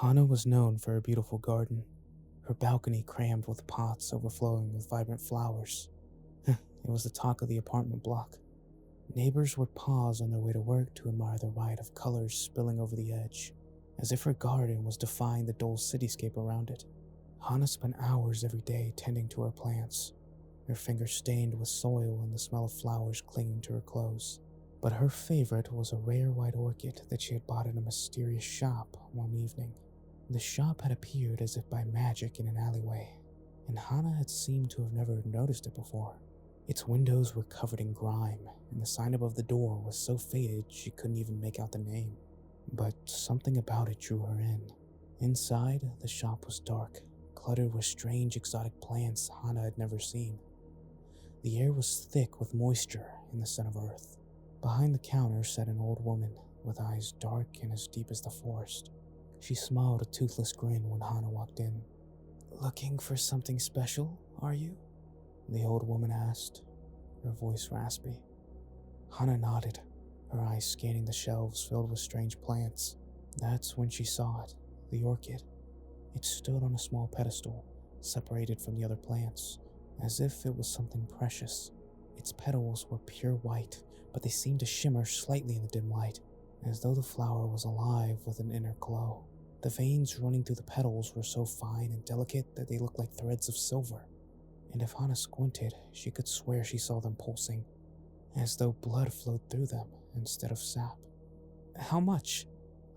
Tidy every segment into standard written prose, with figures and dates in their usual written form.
Hana was known for her beautiful garden, her balcony crammed with pots overflowing with vibrant flowers. It was the talk of the apartment block. Neighbors would pause on their way to work to admire the riot of colors spilling over the edge, as if her garden was defying the dull cityscape around it. Hana spent hours every day tending to her plants, her fingers stained with soil and the smell of flowers clinging to her clothes. But her favorite was a rare white orchid that she had bought in a mysterious shop one evening. The shop had appeared as if by magic in an alleyway, and Hana had seemed to have never noticed it before. Its windows were covered in grime, and the sign above the door was so faded she couldn't even make out the name. But something about it drew her in. Inside, the shop was dark, cluttered with strange exotic plants Hana had never seen. The air was thick with moisture and the scent of earth. Behind the counter sat an old woman, with eyes dark and as deep as the forest. She smiled a toothless grin when Hana walked in. "Looking for something special, are you?" the old woman asked, her voice raspy. Hana nodded, her eyes scanning the shelves filled with strange plants. That's when she saw it, the orchid. It stood on a small pedestal, separated from the other plants, as if it was something precious. Its petals were pure white, but they seemed to shimmer slightly in the dim light, as though the flower was alive with an inner glow. The veins running through the petals were so fine and delicate that they looked like threads of silver, and if Hana squinted, she could swear she saw them pulsing, as though blood flowed through them instead of sap. "How much?"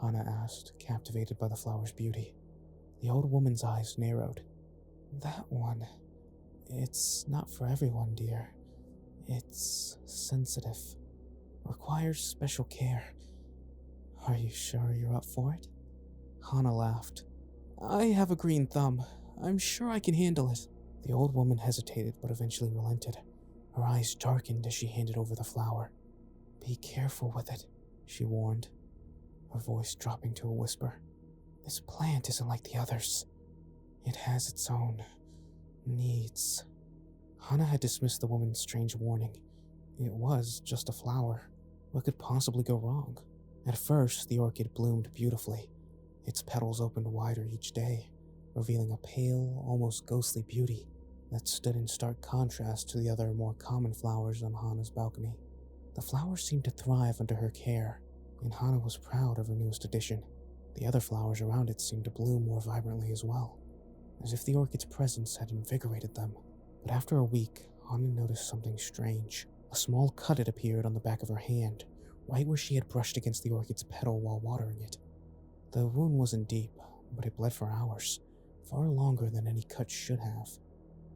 Hana asked, captivated by the flower's beauty. The old woman's eyes narrowed. "That one. It's not for everyone, dear. It's sensitive. Requires special care. Are you sure you're up for it?" Hana laughed. "I have a green thumb. I'm sure I can handle it." The old woman hesitated but eventually relented. Her eyes darkened as she handed over the flower. "Be careful with it," she warned, her voice dropping to a whisper. "This plant isn't like the others. It has its own needs." Hana had dismissed the woman's strange warning. It was just a flower. What could possibly go wrong? At first, the orchid bloomed beautifully. Its petals opened wider each day, revealing a pale, almost ghostly beauty that stood in stark contrast to the other more common flowers on Hana's balcony. The flowers seemed to thrive under her care, and Hana was proud of her newest addition. The other flowers around it seemed to bloom more vibrantly as well, as if the orchid's presence had invigorated them. But after a week, Hana noticed something strange. A small cut had appeared on the back of her hand, right where she had brushed against the orchid's petal while watering it. The wound wasn't deep, but it bled for hours, far longer than any cut should have.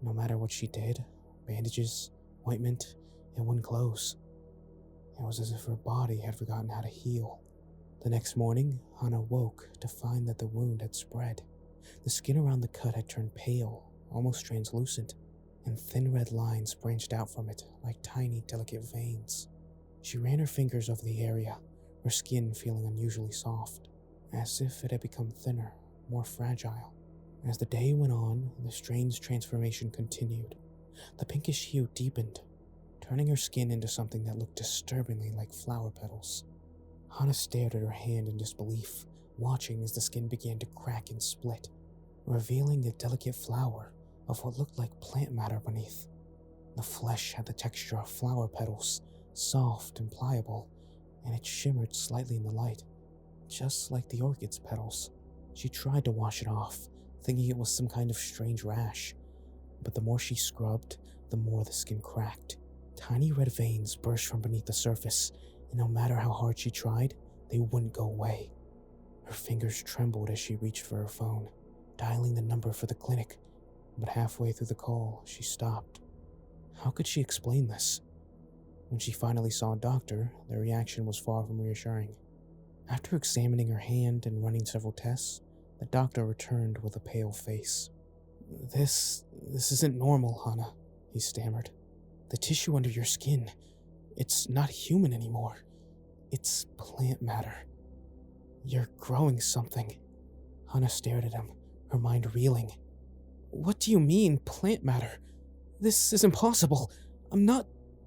No matter what she did, bandages, ointment, it wouldn't close. It was as if her body had forgotten how to heal. The next morning, Hana woke to find that the wound had spread. The skin around the cut had turned pale, almost translucent, and thin red lines branched out from it like tiny, delicate veins. She ran her fingers over the area, her skin feeling unusually soft, as if it had become thinner, more fragile. As the day went on, the strange transformation continued. The pinkish hue deepened, turning her skin into something that looked disturbingly like flower petals. Hana stared at her hand in disbelief, watching as the skin began to crack and split, revealing a delicate flower of what looked like plant matter beneath. The flesh had the texture of flower petals, soft and pliable, and it shimmered slightly in the light, just like the orchid's petals. She tried to wash it off, thinking it was some kind of strange rash, but the more she scrubbed, the more the skin cracked. Tiny red veins burst from beneath the surface, and no matter how hard she tried, they wouldn't go away. Her fingers trembled as she reached for her phone, dialing the number for the clinic, but halfway through the call, she stopped. How could she explain this? When she finally saw a doctor, the reaction was far from reassuring. After examining her hand and running several tests, the doctor returned with a pale face. This isn't normal, Hana," he stammered. "The tissue under your skin, it's not human anymore. It's plant matter. You're growing something." Hana stared at him, her mind reeling. "What do you mean, plant matter? This is impossible.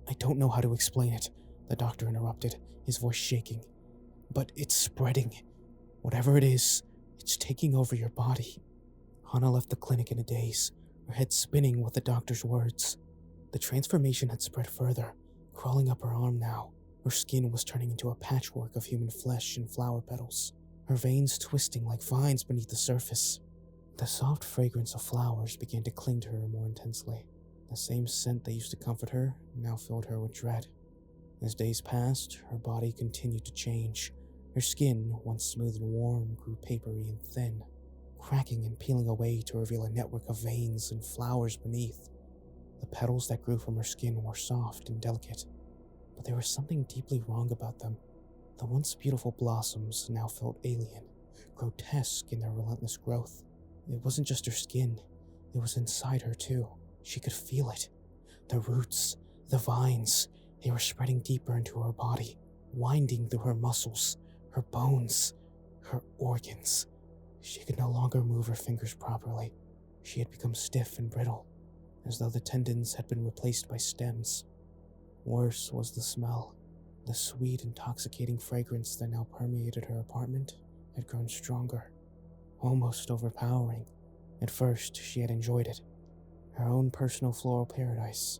I don't know how to explain it," the doctor interrupted, his voice shaking. "But it's spreading. Whatever it is, It's taking over your body." Hana left the clinic in a daze, her head spinning with the doctor's words. The transformation had spread further, crawling up her arm now. Her skin was turning into a patchwork of human flesh and flower petals, her veins twisting like vines beneath the surface. The soft fragrance of flowers began to cling to her more intensely. The same scent that used to comfort her now filled her with dread. As days passed, her body continued to change. Her skin, once smooth and warm, grew papery and thin, cracking and peeling away to reveal a network of veins and flowers beneath. The petals that grew from her skin were soft and delicate, but there was something deeply wrong about them. The once beautiful blossoms now felt alien, grotesque in their relentless growth. It wasn't just her skin, it was inside her too. She could feel it. The roots, the vines, they were spreading deeper into her body, winding through her muscles, her bones, her organs. She could no longer move her fingers properly. She had become stiff and brittle, as though the tendons had been replaced by stems. Worse was the smell. The sweet, intoxicating fragrance that now permeated her apartment had grown stronger, almost overpowering. At first, she had enjoyed it, her own personal floral paradise.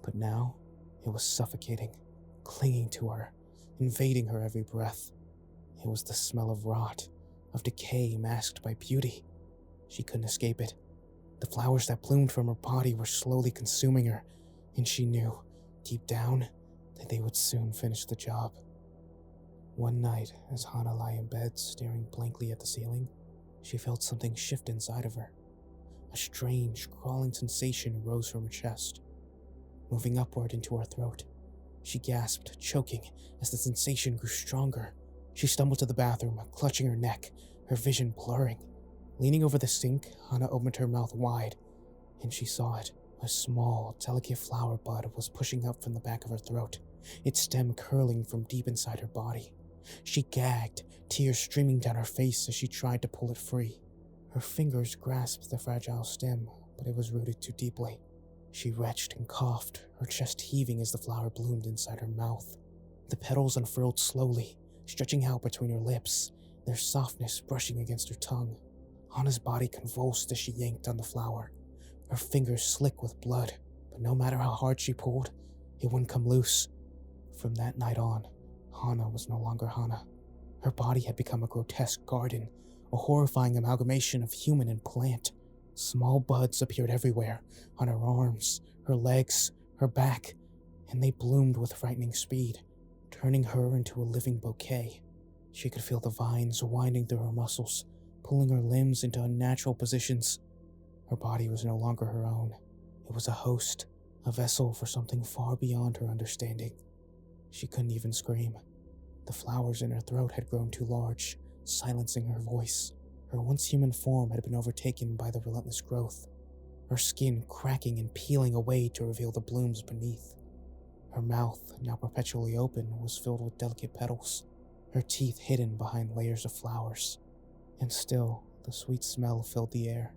But now, it was suffocating, clinging to her, invading her every breath. It was the smell of rot, of decay masked by beauty. She couldn't escape it. The flowers that bloomed from her body were slowly consuming her, and she knew, deep down, that they would soon finish the job. One night, as Hana lay in bed staring blankly at the ceiling, she felt something shift inside of her. A strange, crawling sensation rose from her chest, moving upward into her throat. She gasped, choking, as the sensation grew stronger. She stumbled to the bathroom, clutching her neck, her vision blurring. Leaning over the sink, Hana opened her mouth wide, and she saw it. A small, delicate flower bud was pushing up from the back of her throat, its stem curling from deep inside her body. She gagged, tears streaming down her face as she tried to pull it free. Her fingers grasped the fragile stem, but it was rooted too deeply. She retched and coughed, her chest heaving as the flower bloomed inside her mouth. The petals unfurled slowly, stretching out between her lips, their softness brushing against her tongue. Hana's body convulsed as she yanked on the flower, her fingers slick with blood, but no matter how hard she pulled, it wouldn't come loose. From that night on, Hana was no longer Hana. Her body had become a grotesque garden, a horrifying amalgamation of human and plant. Small buds appeared everywhere, on her arms, her legs, her back, and they bloomed with frightening speed, turning her into a living bouquet. She could feel the vines winding through her muscles, pulling her limbs into unnatural positions. Her body was no longer her own. It was a host, a vessel for something far beyond her understanding. She couldn't even scream. The flowers in her throat had grown too large, silencing her voice. Her once human form had been overtaken by the relentless growth, her skin cracking and peeling away to reveal the blooms beneath. Her mouth, now perpetually open, was filled with delicate petals, her teeth hidden behind layers of flowers. And still, the sweet smell filled the air.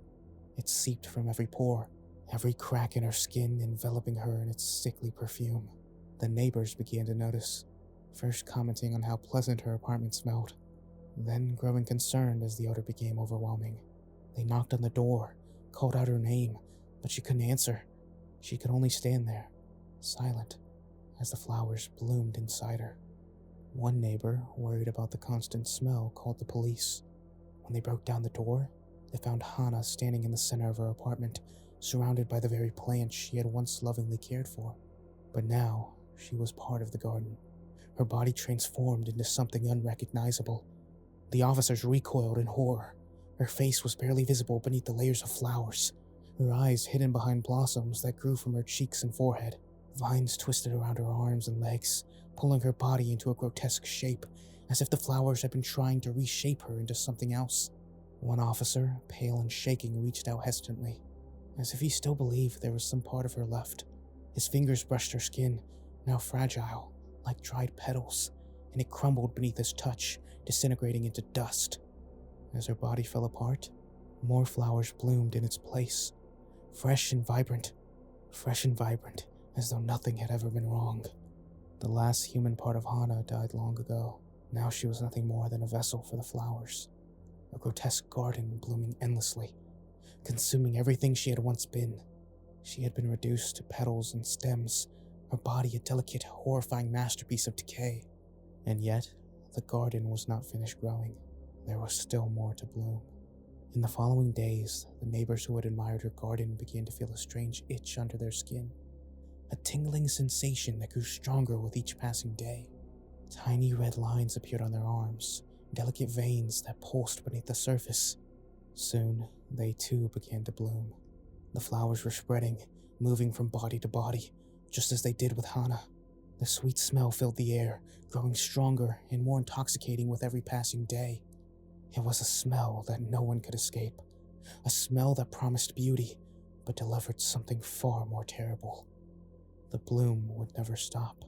It seeped from every pore, every crack in her skin enveloping her in its sickly perfume. The neighbors began to notice, first commenting on how pleasant her apartment smelled, then growing concerned as the odor became overwhelming. They knocked on the door, called out her name, but she couldn't answer. She could only stand there, silent, as the flowers bloomed inside her. One neighbor, worried about the constant smell, called the police. When they broke down the door, they found Hana standing in the center of her apartment, surrounded by the very plants she had once lovingly cared for. But now, she was part of the garden, her body transformed into something unrecognizable. The officers recoiled in horror. Her face was barely visible beneath the layers of flowers, her eyes hidden behind blossoms that grew from her cheeks and forehead. Vines twisted around her arms and legs, pulling her body into a grotesque shape, as if the flowers had been trying to reshape her into something else. One officer, pale and shaking, reached out hesitantly, as if he still believed there was some part of her left. His fingers brushed her skin, now fragile, like dried petals, and it crumbled beneath his touch, disintegrating into dust. As her body fell apart, more flowers bloomed in its place, fresh and vibrant, as though nothing had ever been wrong. The last human part of Hana died long ago. Now she was nothing more than a vessel for the flowers, a grotesque garden blooming endlessly, consuming everything she had once been. She had been reduced to petals and stems, her body a delicate, horrifying masterpiece of decay. And yet, the garden was not finished growing. There was still more to bloom. In the following days, the neighbors who had admired her garden began to feel a strange itch under their skin, a tingling sensation that grew stronger with each passing day. Tiny red lines appeared on their arms, delicate veins that pulsed beneath the surface. Soon, they too began to bloom. The flowers were spreading, moving from body to body, just as they did with Hannah. The sweet smell filled the air, growing stronger and more intoxicating with every passing day. It was a smell that no one could escape, a smell that promised beauty, but delivered something far more terrible. The bloom would never stop.